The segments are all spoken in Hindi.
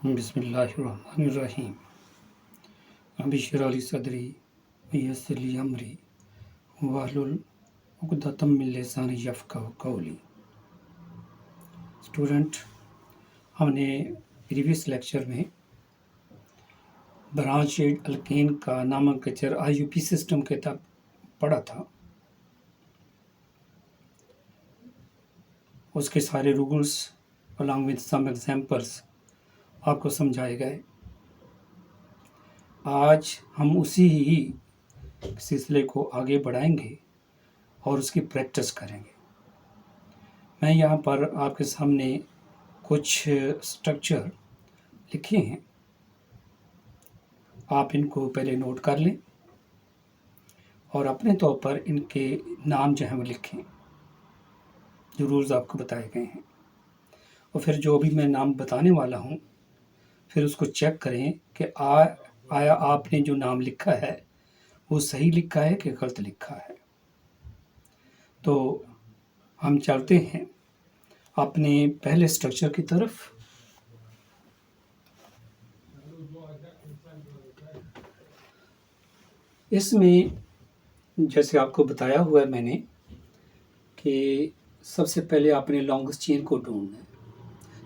बिस्मिल्लाहिर्रहमानिर्रहीम। रब्बि इश्रह ली सदरी वयस्सिर ली अमरी वाहलुल उक़दतम मिन लिसानी यफ़क़हू क़ौली। स्टूडेंट, हमने प्रीवियस लेक्चर में ब्रांचेड अल्केन का नोमेनक्लेचर आईयूपी सिस्टम के तक पढ़ा था। उसके सारे rules along with some examples आपको समझाए गए। आज हम उसी ही सिलसिले को आगे बढ़ाएंगे और उसकी प्रैक्टिस करेंगे। मैं यहाँ पर आपके सामने कुछ स्ट्रक्चर लिखे हैं, आप इनको पहले नोट कर लें और अपने तौर पर इनके नाम जो हैं वो लिखें, जो रूल्स आपको बताए गए हैं। और फिर जो भी मैं नाम बताने वाला हूँ, फिर उसको चेक करें कि आया आपने जो नाम लिखा है वो सही लिखा है कि गलत लिखा है। तो हम चलते हैं अपने पहले स्ट्रक्चर की तरफ। इसमें जैसे आपको बताया हुआ है मैंने कि सबसे पहले आपने लॉन्गेस्ट चेन को ढूंढना है।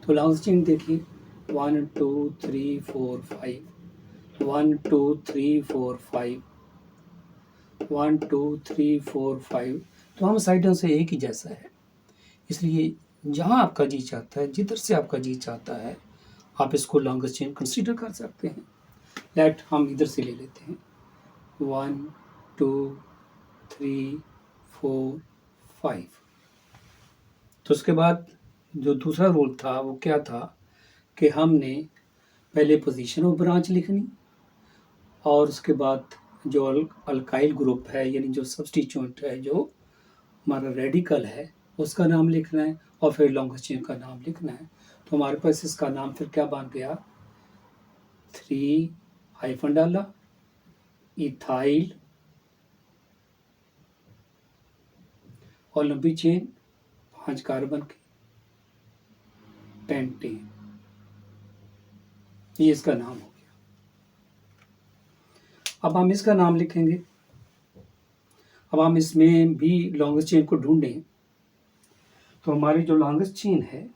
तो लॉन्गेस्ट चेन देखिए 1 2 3 4 5 1 2 3 4 5 1 2 3 4 5। तो हम साइडों से एक ही जैसा है, इसलिए जहाँ आपका जी चाहता है, जिधर से आपका जी चाहता है, आप इसको लॉन्गेस्ट चेन कंसीडर कर सकते हैं। लेट हम इधर से ले लेते हैं 1 2 3 4 5। तो उसके बाद जो दूसरा रूल था वो क्या था कि हमने पहले पोजीशन ऑफ ब्रांच लिखनी और उसके बाद जो अल्काइल ग्रुप है, यानी जो सब्स्टिट्यूएंट है, जो हमारा रेडिकल है, उसका नाम लिखना है और फिर लॉन्गेस्ट चेन का नाम लिखना है। तो हमारे पास इसका नाम फिर क्या बन गया, 3 हाइफन डाला, इथाइल और लंबी चेन 5 कार्बन की पेंटेन, ये इसका नाम हो गया। अब हम इसका नाम लिखेंगे। अब हम इसमें भी लॉन्गेस्ट चेन को ढूंढें। तो हमारी जो लॉन्गेस्ट चेन है,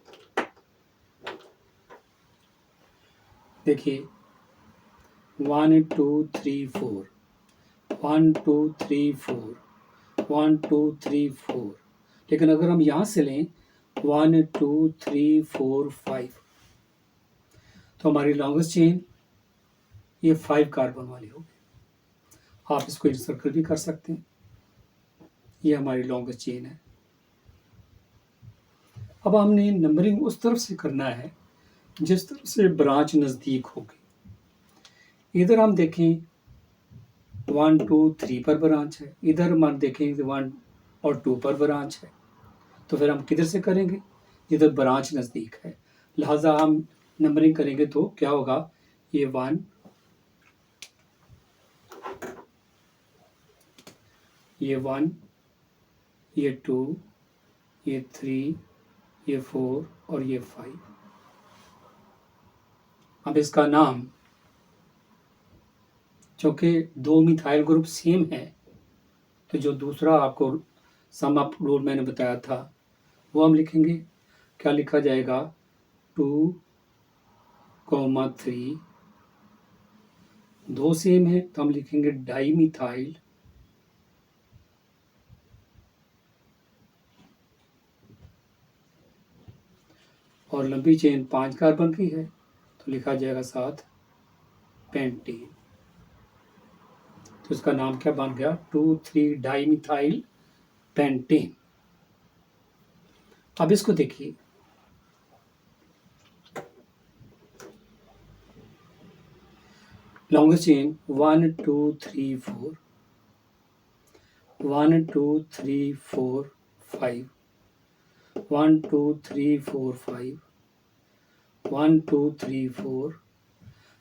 देखिए 1 2 3 4 1 2 3 4 1 2 3 4। लेकिन अगर हम यहाँ से लें 1 2 3 4 5, तो हमारी लॉन्गेस्ट चेन ये 5 कार्बन वाली होगी। आप इसको इंसर्कल भी कर सकते हैं। ये हमारी लॉन्गेस्ट चेन है। अब हमने नंबरिंग उस तरफ से करना है जिस तरफ से ब्रांच नज़दीक होगी। इधर हम देखें 1 2 3 पर ब्रांच है, इधर हम देखें 1 और 2 पर ब्रांच है। तो फिर हम किधर से करेंगे, जिधर ब्रांच नज़दीक है। लिहाजा हम नंबरिंग करेंगे तो क्या होगा, ये 1, ये 1, ये 2, ये 3, ये 4 और ये 5। अब इसका नाम, चूँकि 2 मिथाइल ग्रुप सेम है, तो जो दूसरा आपको सम अप रूल मैंने बताया था वो हम लिखेंगे। क्या लिखा जाएगा, 2, 3, 2 सेम है तो हम लिखेंगे डाई मिथाइल और लंबी चेन 5 कार्बन की है तो लिखा जाएगा साथ पेंटेन। तो इसका नाम क्या बन गया, 2 3 डाई मिथाइल पेंटेन। अब इसको देखिए, लॉन्गेस्ट चेन 1 2 3 4 1 2 3 4 5 1 2 3 4 5 1 2 3 4।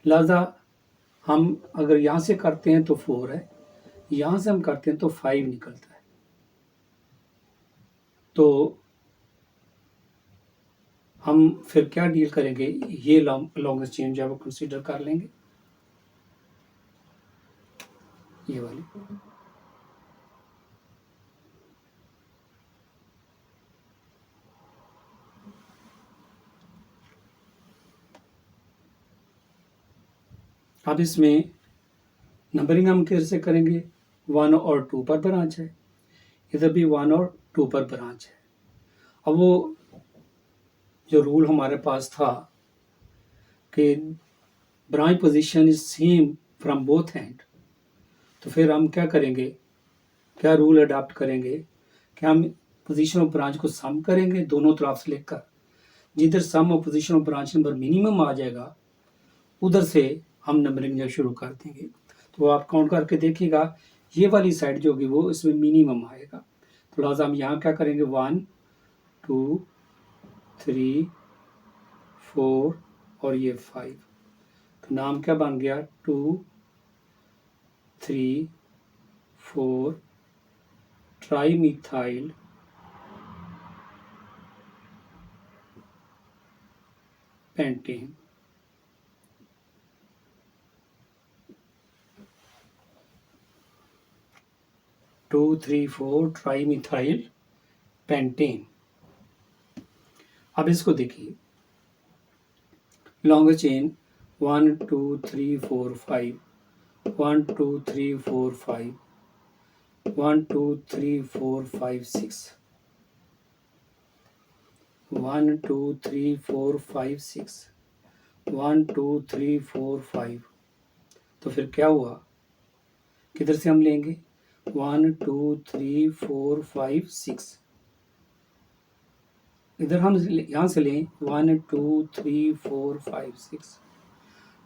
लिहाजा हम अगर यहाँ से करते हैं तो 4 है, यहाँ से हम करते हैं तो 5 निकलता है। तो हम फिर क्या डील करेंगे, ये लॉन्गेस्ट चेन जो है वो कंसीडर कर लेंगे, ये वाली। अब इसमें नंबरिंग हम कैसे करेंगे, 1 और 2 पर ब्रांच है, इधर भी 1 और 2 पर ब्रांच है। अब वो जो रूल हमारे पास था कि branch position is same from both and, तो फिर हम क्या करेंगे, क्या रूल अडॉप्ट करेंगे कि हम पोजीशन ऑफ ब्रांच को सम करेंगे दोनों तरफ से लेकर, जिधर sum of position of branch number minimum आ जाएगा उधर से हम नंबरिंग जब शुरू कर देंगे। तो आप काउंट करके देखिएगा, ये वाली साइड जो होगी वो इसमें मिनिमम आएगा। तो लिहाजा हम यहाँ क्या करेंगे, 1 2 3 4 और ये 5, तो नाम क्या बन गया, 2 3 4 trimethyl pentane. Two three four trimethyl pentane. अब इसको देखिए, लॉन्गर चेन 1 2 3 4 5, 1 2 3 4 5, 1 2 3 4 5 6, 1 2 3 4 5 6, 1 2 3 4 5। तो फिर क्या हुआ, किधर से हम लेंगे, 1 2 3 4 5 6, इधर हम यहाँ से लें 1 2 3 4 5 6।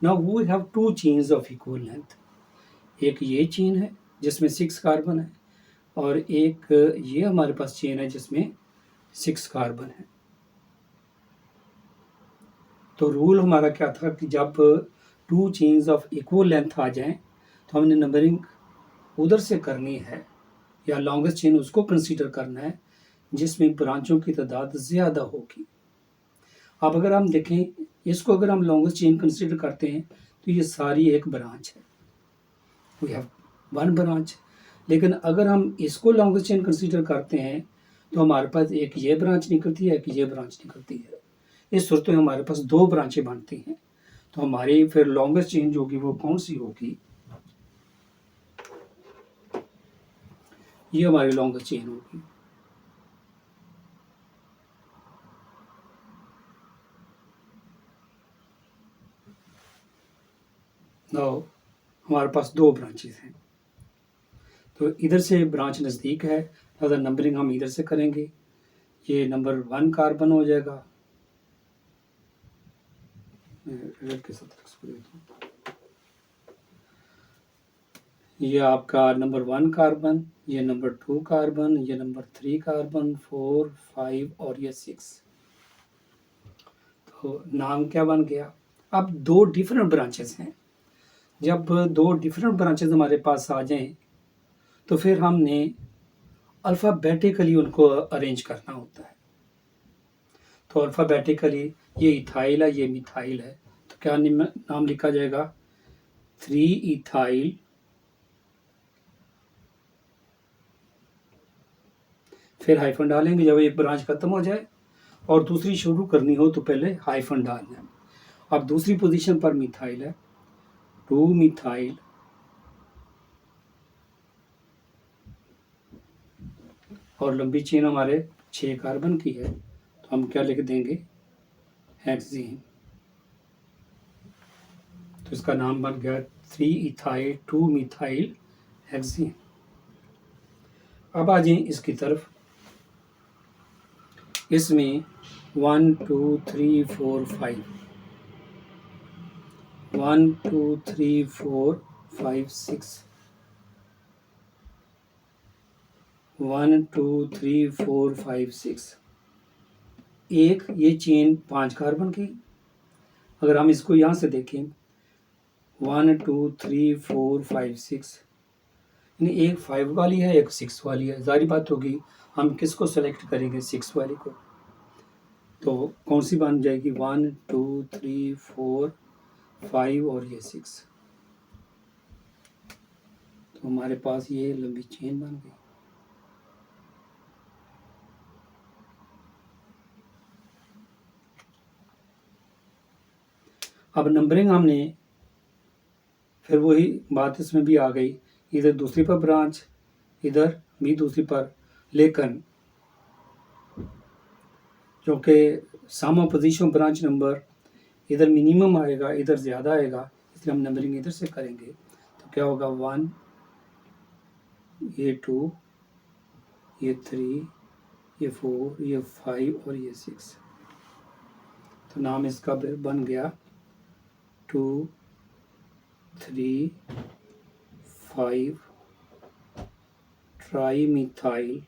Now we have two chains of equal length, एक ये चेन है जिसमें 6 कार्बन है और एक ये हमारे पास चेन है जिसमें 6 कार्बन है। तो रूल हमारा क्या था कि जब two chains of equal length आ जाएं तो हमने नंबरिंग उधर से करनी है, या लॉन्गेस्ट चेन उसको कंसीडर करना है जिसमें ब्रांचों की तादाद ज़्यादा होगी। अब अगर हम देखें इसको, अगर हम लॉन्गेस्ट चेन कंसीडर करते हैं तो ये सारी एक ब्रांच है, वी हैव वन ब्रांच। लेकिन अगर हम इसको लॉन्गेस्ट चेन कंसीडर करते हैं तो हमारे पास एक ये ब्रांच निकलती है, एक ये ब्रांच निकलती है। इस सूरत में हमारे पास दो ब्रांचें बनती हैं। तो हमारी फिर लॉन्गेस्ट चेन जो होगी वो कौन सी होगी, ये हमारी लॉन्गेस्ट चेन होगी। नाउ हमारे पास दो ब्रांचेस हैं, तो इधर से ब्रांच नज़दीक है, लिहाजा नंबरिंग हम इधर से करेंगे। ये नंबर 1 कार्बन हो जाएगा, रेड के साथ इसको देता हूं। ये आपका नंबर 1 कार्बन, ये नंबर 2 कार्बन, ये नंबर 3 कार्बन, 4 5 और ये 6। तो नाम क्या बन गया। अब दो डिफरेंट ब्रांचेस हैं, जब दो डिफरेंट ब्रांचेस हमारे पास आ जाएं तो फिर हमने अल्फ़ाबेटिकली उनको अरेंज करना होता है। तो अल्फ़ाबेटिकली ये इथाइल है, ये मिथाइल है, तो क्या नाम लिखा जाएगा, 3 इथाइल, फिर हाइफन डालेंगे जब एक ब्रांच खत्म हो जाए और दूसरी शुरू करनी हो तो पहले हाइफन डालना है। अब दूसरी पोजीशन पर मिथाइल है, 2 मिथाइल, और लंबी चेन हमारे 6 कार्बन की है, तो हम क्या लिख देंगे, हेक्सीन। तो इसका नाम बन गया 3 इथाइल 2 मिथाइल हेक्सीन। अब आ जाए इसकी तरफ, इसमें 1 2 3 4 5, 1 2 3 4 5 6, 1 2 3 4 5 6। एक ये चेन 5 कार्बन की, अगर हम इसको यहाँ से देखें 1 2 3 4 5 6, यानी एक 5 वाली है एक 6 वाली है। जाहिर बात होगी हम किसको सेलेक्ट करेंगे, 6 वाली को। तो कौन सी बन जाएगी? 1 2 3 4 5 और ये 6। तो हमारे पास ये लंबी चेन बन गई। अब नंबरिंग हमने फिर वही बात इसमें भी आ गई, इधर दूसरी पर ब्रांच, इधर भी दूसरी पर, लेकिन क्योंकि सम ऑफ पोजीशन ब्रांच नंबर इधर मिनिमम आएगा, इधर ज़्यादा आएगा, इसलिए हम नंबरिंग इधर से करेंगे। तो क्या होगा? 1, ये 2, ये 3, ये 4, ये 5 और ये 6। तो नाम इसका बन गया 2 3 5 ट्राईमिथाइल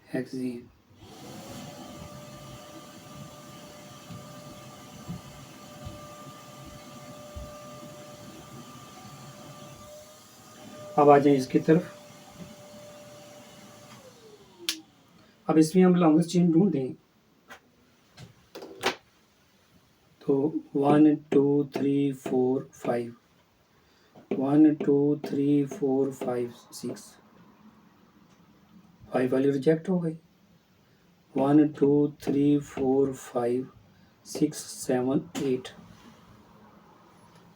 हेक्सेन। अब आ जाए इसकी तरफ। अब इसमें हम लॉन्गेस्ट चेन ढूंढें। तो 1 2 3 4 5, 1 2 3 4 5 6, 5 वाली रिजेक्ट हो गई। 1 2 3 4 5 6 7 8।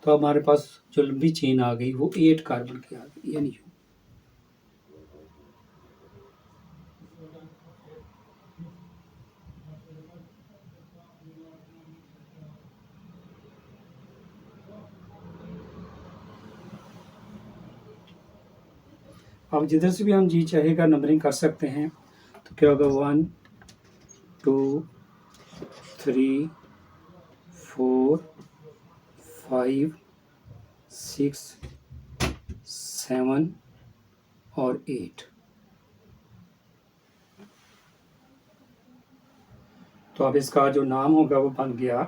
तो हमारे पास जो लंबी चेन आ गई वो 8 कार्बन की आ गई, यानी अब जिधर से भी हम जी चाहेगा नंबरिंग कर सकते हैं। तो क्या होगा? 1 2 3 4 5 6 7 और 8। तो अब इसका जो नाम होगा वो बन गया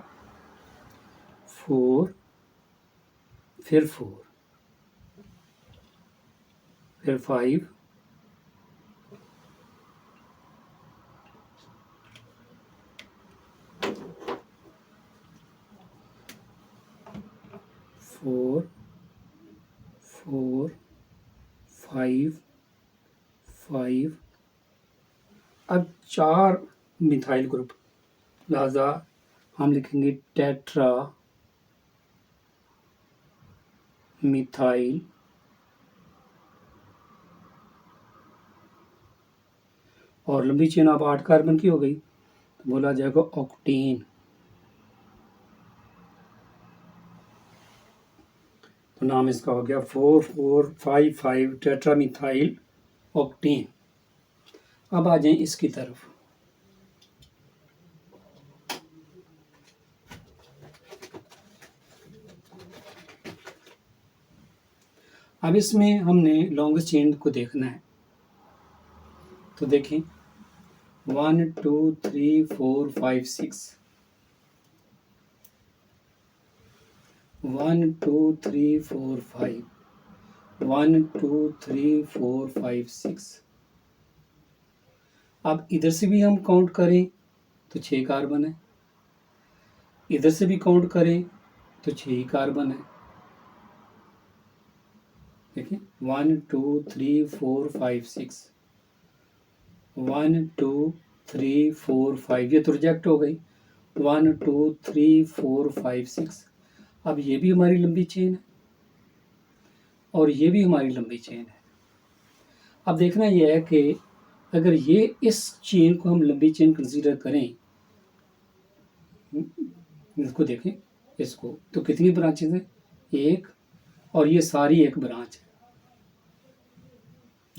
4, फिर 4, फिर 5, फोर 4 5 5। अब 4 मिथाइल ग्रुप, लिहाजा हम लिखेंगे टेट्रा मिथाइल और लंबी चेन अब 8 कार्बन की हो गई, तो बोला जाएगा ऑक्टेन। तो नाम इसका हो गया 4 4 5 5 टेट्रा मिथाइल ऑक्टेन। अब आ जाए इसकी तरफ। अब इसमें हमने लॉन्गेस्ट चेन को देखना है। तो देखें 1 2 3 4 5 6, 1 2 3 4 5, 1 2 3 4 5 6। अब इधर से भी हम काउंट करें तो 6 कार्बन है, इधर से भी काउंट करें तो 6 कार्बन है। देखिए 1 2 3 4 5 6, 1 2 3 4 5, ये तो रिजेक्ट हो गई। 1 2 3 4 5 6। अब ये भी हमारी लंबी चेन है और ये भी हमारी लंबी चेन है। अब देखना यह है कि अगर ये इस चेन को हम लंबी चेन कंसीडर करें, इसको देखें इसको, तो कितनी ब्रांचेस हैं? एक, और ये सारी एक ब्रांच है,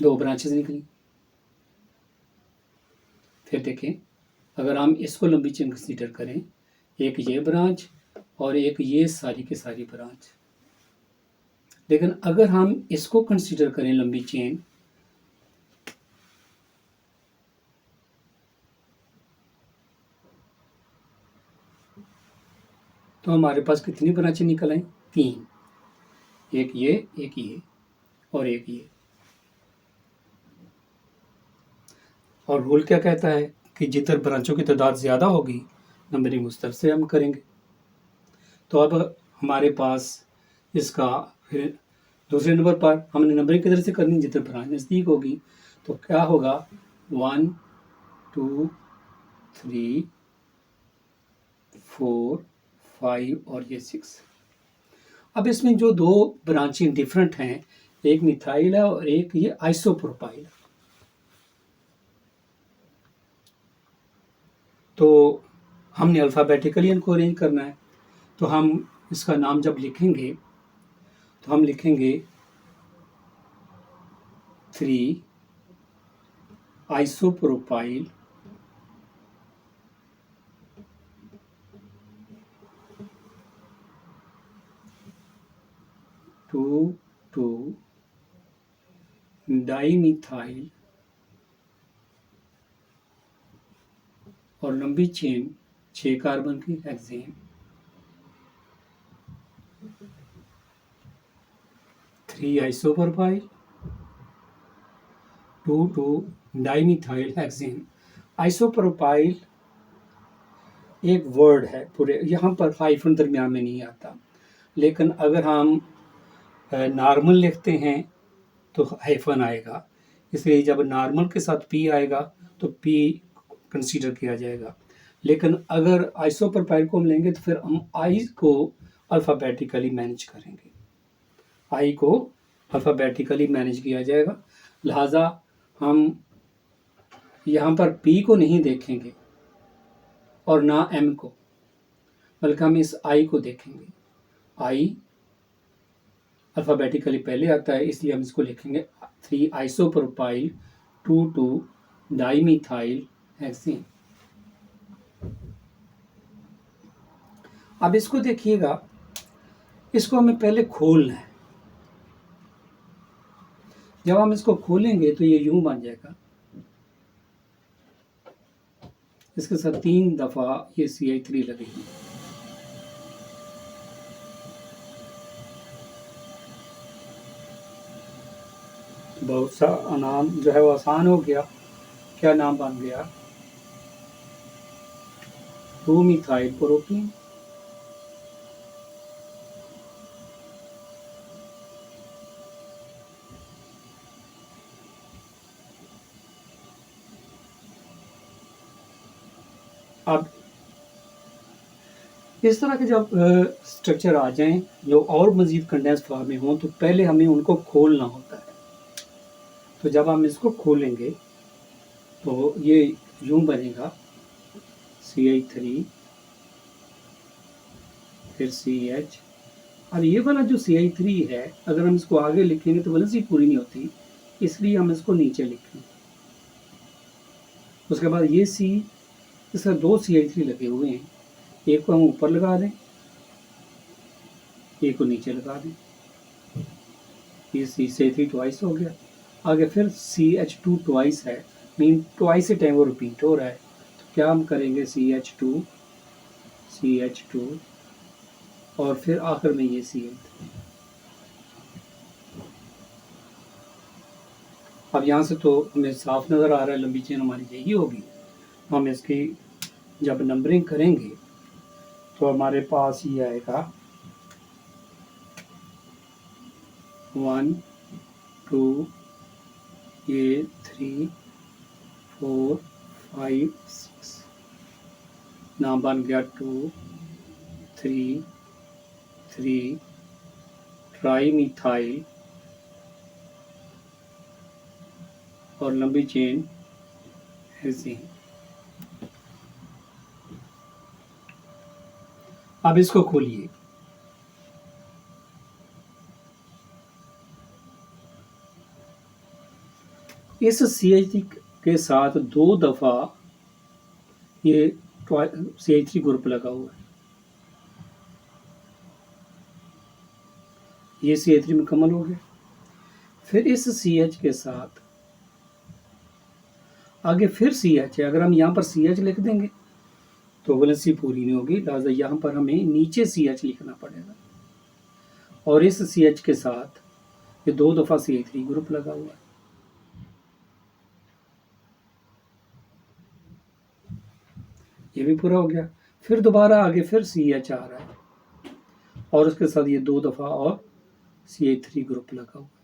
2 ब्रांचेस निकली। फिर देखें अगर हम इसको लंबी चेन कंसीडर करें, एक ये ब्रांच और एक ये सारी की सारी ब्रांच। लेकिन अगर हम इसको कंसीडर करें लंबी चेन, तो हमारे पास कितनी ब्रांचें निकल आई? 3, एक ये और एक ये। और रूल क्या कहता है कि जिधर ब्रांचों की तादाद ज़्यादा होगी नंबरिंग उस तरफ से हम करेंगे। तो अब हमारे पास इसका फिर दूसरे नंबर पर हमने नंबरिंग किधर से करनी, जिधर ब्रांच नज़दीक होगी। तो क्या होगा 1 2 3 4 5 और ये 6। अब इसमें जो दो ब्रांचें डिफरेंट हैं, एक मिथाइल है और एक ये आइसोप्रोपाइल है। तो हमने अल्फ़ाबेटिकली इनको अरेंज करना है। तो हम इसका नाम जब लिखेंगे तो हम लिखेंगे 3 आइसोप्रोपाइल 2 डाइमिथाइल और लंबी चेन 6 कार्बन की hexane 3 isopropyl 2 dimethyl hexane. Isopropyl एक वर्ड है पूरे, यहाँ पर हाइफन दरमियान में नहीं आता, लेकिन अगर हम नॉर्मल लिखते हैं तो हाइफन आएगा, इसलिए जब नॉर्मल के साथ पी आएगा तो पी कंसीडर किया जाएगा। लेकिन अगर आइसोप्रोपाइल को हम लेंगे तो फिर हम आई को अल्फ़ाबेटिकली मैनेज करेंगे, आई को अल्फ़ाबेटिकली मैनेज किया जाएगा। लिहाजा हम यहाँ पर पी को नहीं देखेंगे और ना एम को, बल्कि हम इस आई को देखेंगे। आई अल्फ़ाबेटिकली पहले आता है, इसलिए हम इसको लिखेंगे 3 आइसोप्रोपाइल 2 डाइमिथाइल हेक्सेन। अब इसको देखिएगा, इसको हमें पहले खोलना है। जब हम इसको खोलेंगे तो ये यूं बन जाएगा, इसके साथ 3 दफ़ा ये CH3 लगेगी। बहुत सा नाम जो है वो आसान हो गया। क्या नाम बन गया? 2 मिथाइल प्रोटीन। अब इस तरह के जब स्ट्रक्चर आ जाएं जो और मज़ीद कंडेंस फॉर्म में हों, तो पहले हमें उनको खोलना होता है। तो जब हम इसको खोलेंगे तो ये यूं बनेगा CH3 फिर CH। अब ये वाला जो CH3 है, अगर हम इसको आगे लिखेंगे तो वैलेंसी पूरी नहीं होती, इसलिए हम इसको नीचे लिखेंगे। उसके बाद ये C, इसका 2 CH3 लगे हुए हैं, एक को हम ऊपर लगा दें, एक को नीचे लगा दें। ये CH3 ट्वाइस हो गया। आगे फिर CH2 ट्वाइस है, मीन ट्वाइस टाइम वो रिपीट हो रहा है। तो क्या हम करेंगे CH2 और फिर आखिर में ये CH3। अब यहाँ से तो हमें साफ नज़र आ रहा है लंबी चेन हमारी यही होगी। हम इसकी जब नंबरिंग करेंगे तो हमारे पास ये आएगा 1 2 ये 3 4 5 6, नाम बन गया 2 3 3 ट्राईमिथाइल और लंबी चेन हेक्सेन। अब इसको खोलिए। इस CH3 के साथ 2 दफ़ा ये CH3 ग्रुप लगा हुआ है। ये CH3 मुकम्मल हो गया। फिर इस CH के साथ आगे फिर CH है। अगर हम यहाँ पर CH लिख देंगे तो वैलेंसी पूरी नहीं होगी, लिहाजा यहाँ पर हमें नीचे CH लिखना पड़ेगा। और इस CH के साथ ये 2 दफ़ा CH3 ग्रुप लगा हुआ है। ये भी पूरा हो गया। फिर दोबारा आगे फिर CH आ रहा है और उसके साथ ये 2 दफ़ा और CH3 ग्रुप लगा हुआ है।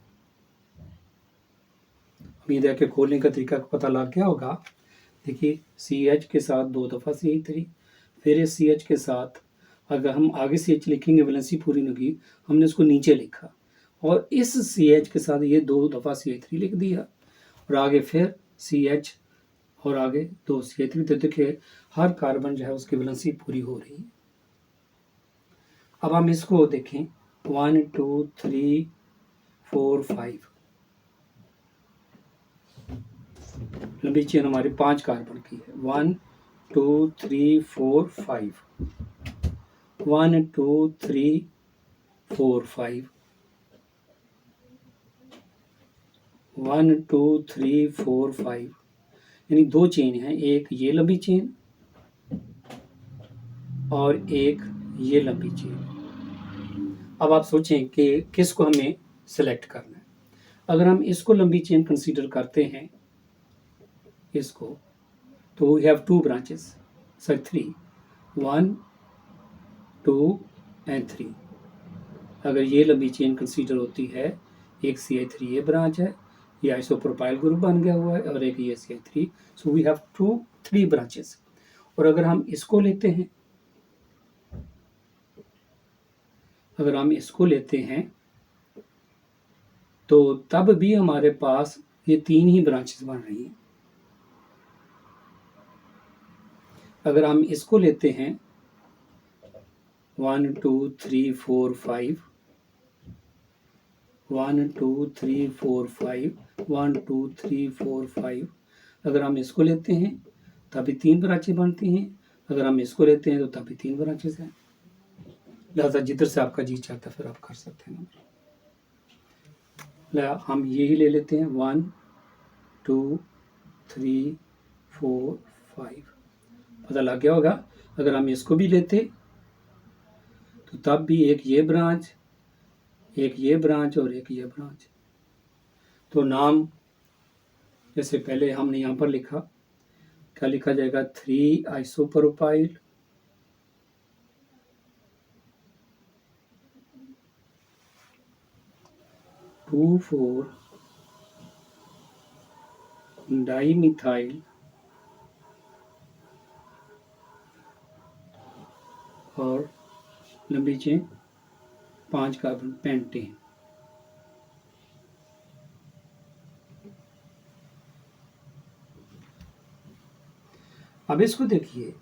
उम्मीद है कि खोलने का तरीका पता लग गया होगा। देखिए CH के साथ 2 दफ़ा CH3, फिर इस CH के साथ अगर हम आगे CH लिखेंगे वैलेंसी पूरी नहीं होगी, हमने इसको नीचे लिखा और इस CH के साथ ये 2 दफ़ा CH3 लिख दिया और आगे फिर CH और आगे 2 CH3। तो देखिए हर कार्बन जो है उसकी वैलेंसी पूरी हो रही है। अब हम इसको देखें 1 2 3 4 5 लंबी चेन हमारी 5 कार्बन की है। 1 2 3 4 5 1 2 3 4 5 1 2 3 4 5 यानी 2 चेन हैं, एक ये लंबी चेन और एक ये लंबी चेन। अब आप सोचें कि किसको हमें सेलेक्ट करना है। अगर हम इसको लंबी चेन कंसीडर करते हैं इसको, तो we have 2 branches, sir 3, 1 2 and 3। अगर ये लंबी चेन कंसीडर होती है, एक CH3 ये ब्रांच है, ये आइसोप्रोपाइल ग्रुप बन गया हुआ है और एक ये CH3, so we have 3 branches. और अगर हम इसको लेते हैं, अगर हम इसको लेते हैं तो तब भी हमारे पास ये 3 ही ब्रांचेस बन रही हैं। अगर हम इसको लेते हैं 1 2 3 4 5 1 2 3 4 5 1 2 3 4 5, अगर हम इसको लेते हैं तभी 3 ब्रांचें बनती हैं, अगर हम इसको लेते हैं तो तभी 3 ब्रांचेस हैं। लिहाजा जिधर से आपका जी चाहता है फिर आप कर सकते हैं। हम यही ले लेते हैं 1 2 3 4 5, पता लग गया होगा। अगर हम इसको भी लेते तो तब भी एक ये ब्रांच, एक ये ब्रांच और एक ये ब्रांच। तो नाम जैसे पहले हमने यहाँ पर लिखा, क्या लिखा जाएगा, 3 आइसोप्रोपाइल 2 4 डाइमिथाइल और लंबी चेन 5 कार्बन पेंटेन। अब इसको देखिए,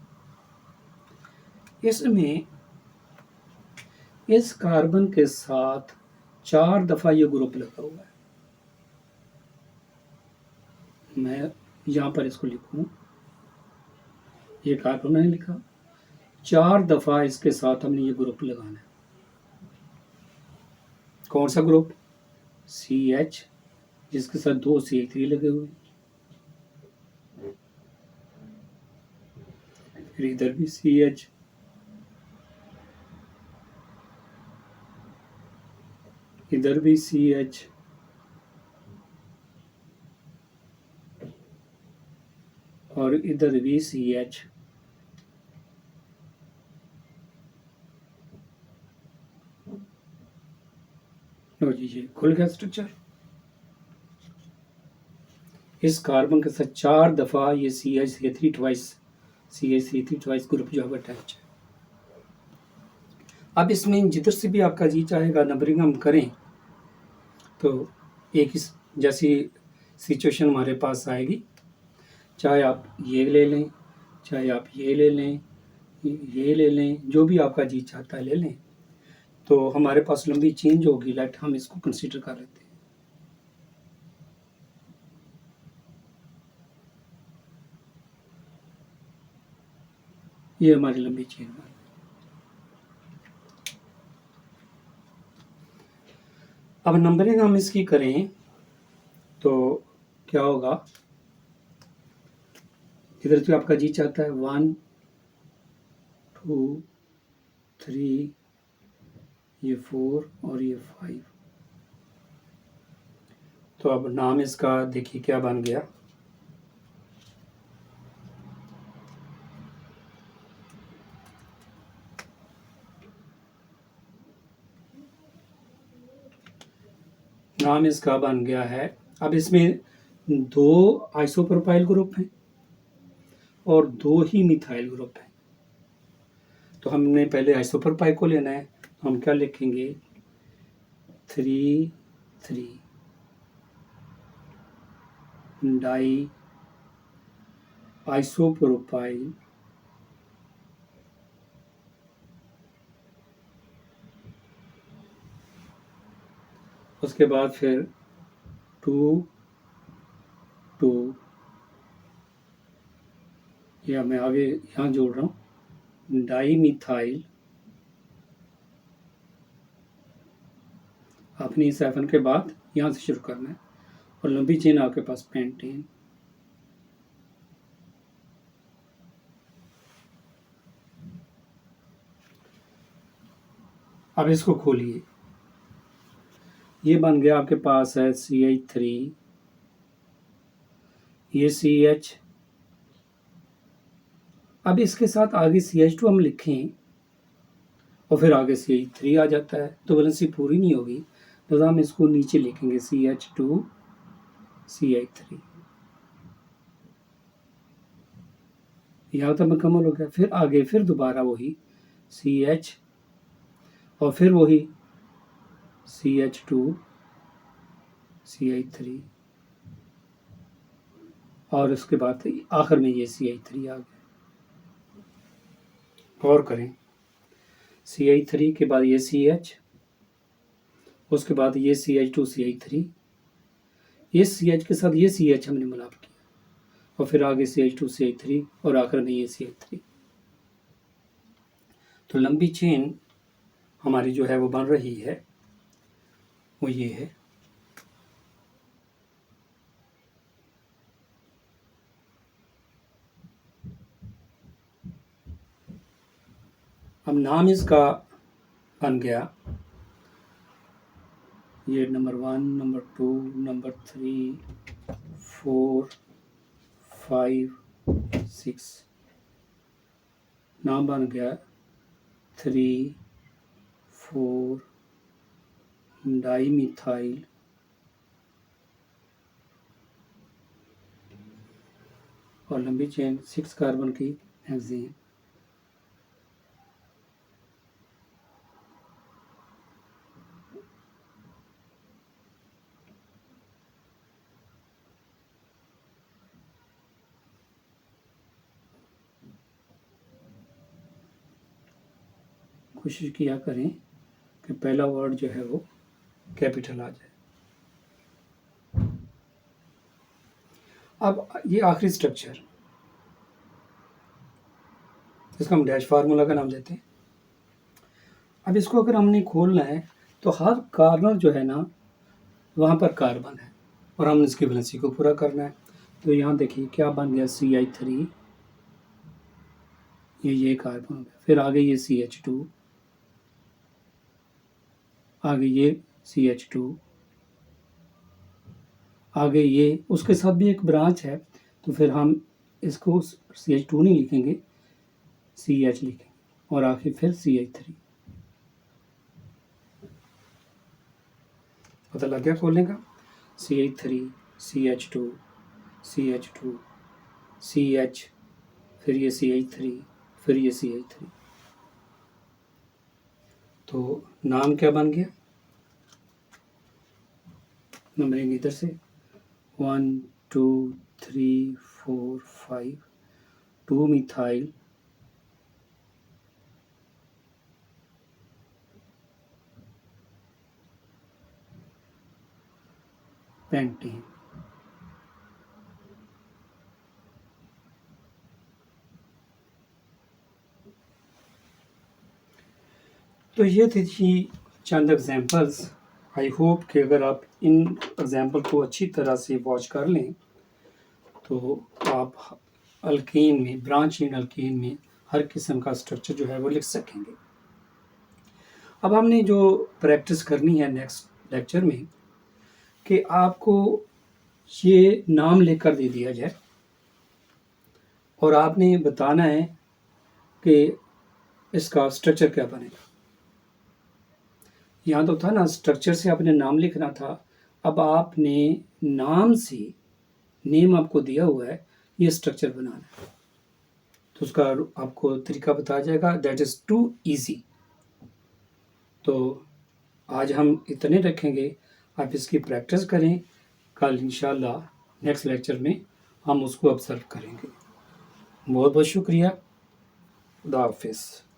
इसमें इस कार्बन के साथ 4 दफा ये ग्रुप लगा हुआ है। मैं यहां पर इसको लिखूं, ये कार्बन मैंने लिखा, 4 दफा इसके साथ हमने ये ग्रुप लगाना है। कौन सा ग्रुप, CH, जिसके साथ 2 CH3 लगे हुए, फिर इधर भी CH, इधर भी CH और इधर भी CH। लो जी, ये खुल गया स्ट्रक्चर। इस कार्बन के साथ 4 दफा ये CH3 ट्वाइस ग्रुप जो है अटैच है। अब इसमें जिधर से भी आपका जी चाहेगा नंबरिंग हम करें तो एक इस जैसी सिचुएशन हमारे पास आएगी, चाहे आप ये ले लें, चाहे आप ये ले लें, ये ले लें, जो भी आपका जी चाहता है ले लें। तो हमारे पास लंबी चेंज होगी, लेट हम इसको कंसीडर कर लेते हैं। ये हमारी लंबी चेन है। अब नंबरिंग हम इसकी करें तो क्या होगा, इधर जो आपका जी चाहता है 1 2 3, ये 4 और ये 5। तो अब नाम इसका देखिए क्या बन गया, नाम इसका बन गया है। अब इसमें 2 आइसोप्रोपाइल ग्रुप हैं और 2 ही मिथाइल ग्रुप हैं। तो हमने पहले आइसोप्रोपाइल को लेना है, तो हम क्या लिखेंगे 3 डाई आइसोप्रोपाइल उसके बाद फिर 2 या मैं आगे यहाँ जोड़ रहा हूँ डाई मिथाइल। अपनी इस एफन के बाद यहाँ से शुरू करना है और लंबी चेन आपके पास पेंटेन। अब इसको खोलिए, ये बन गया आपके पास है CH3, ये CH। अब इसके साथ आगे CH2 हम लिखें और फिर आगे CH3 आ जाता है तो वैलेंसी पूरी नहीं होगी, तो हम इसको नीचे लिखेंगे CH2 CH3। यहाँ तक मुकम्मल हो गया। फिर आगे फिर दोबारा वही CH और फिर वही CH2 CH3 और उसके बाद आखिर में ये CH3 आ गया। गौर करें, CH3 के बाद ये CH, उसके बाद ये CH2 CH3, ये CH के साथ ये CH हमने मिलाप किया और फिर आगे CH2 CH3 और आखिर में ये CH3। तो लंबी चेन हमारी जो है वो बन रही है, वो ये है। अब नाम इसका बन गया, ये नंबर 1, नंबर 2, नंबर 3, 4, 5, 6। नाम बन गया 3, 4 डाई मिथाइल और लंबी चेन 6 कार्बन की हेक्सेन। कोशिश किया करें कि पहला वर्ड जो है वो कैपिटल आ जाए। अब ये आखिरी स्ट्रक्चर, इसका हम डैश फार्मूला का नाम देते हैं। अब इसको अगर हमने खोलना है तो हर कार्बन जो है ना वहाँ पर कार्बन है और हमने इसकी वैलेंसी को पूरा करना है। तो यहाँ देखिए क्या बन गया CH3, ये कार्बन हो गया। फिर आगे ये CH2, आगे ये CH2, आगे ये, उसके साथ भी एक ब्रांच है तो फिर हम इसको CH2 नहीं लिखेंगे, CH लिखेंगे और आखिर फिर CH3। पता लग गया खोलने का? CH3 CH2 CH2 CH, फिर ये CH3, फिर ये CH3। तो नाम क्या बन गया? नंबरिंग इधर से 1 2 3 4 5, 2 मिथाइल पेंटेन। तो ये थी चंद एग्जांपल्स। आई होप कि अगर आप इन एग्जांपल को अच्छी तरह से वॉच कर लें तो आप अल्कीन में, ब्रांच इन अल्कीन में हर किस्म का स्ट्रक्चर जो है वो लिख सकेंगे। अब हमने जो प्रैक्टिस करनी है नेक्स्ट लेक्चर में कि आपको ये नाम लेकर दे दिया जाए और आपने बताना है कि इसका स्ट्रक्चर क्या बनेगा। यहाँ तो था ना स्ट्रक्चर से आपने नाम लिखना था अब आपने नाम से, नेम आपको दिया हुआ है, ये स्ट्रक्चर बनाना है। तो उसका आपको तरीका बताया जाएगा, दैट इज़ टू ईजी। तो आज हम इतने रखेंगे, आप इसकी प्रैक्टिस करें। कल इंशाल्लाह नेक्स्ट लेक्चर में हम उसको ऑब्जर्व करेंगे। बहुत बहुत शुक्रिया। खुदा हाफिज़।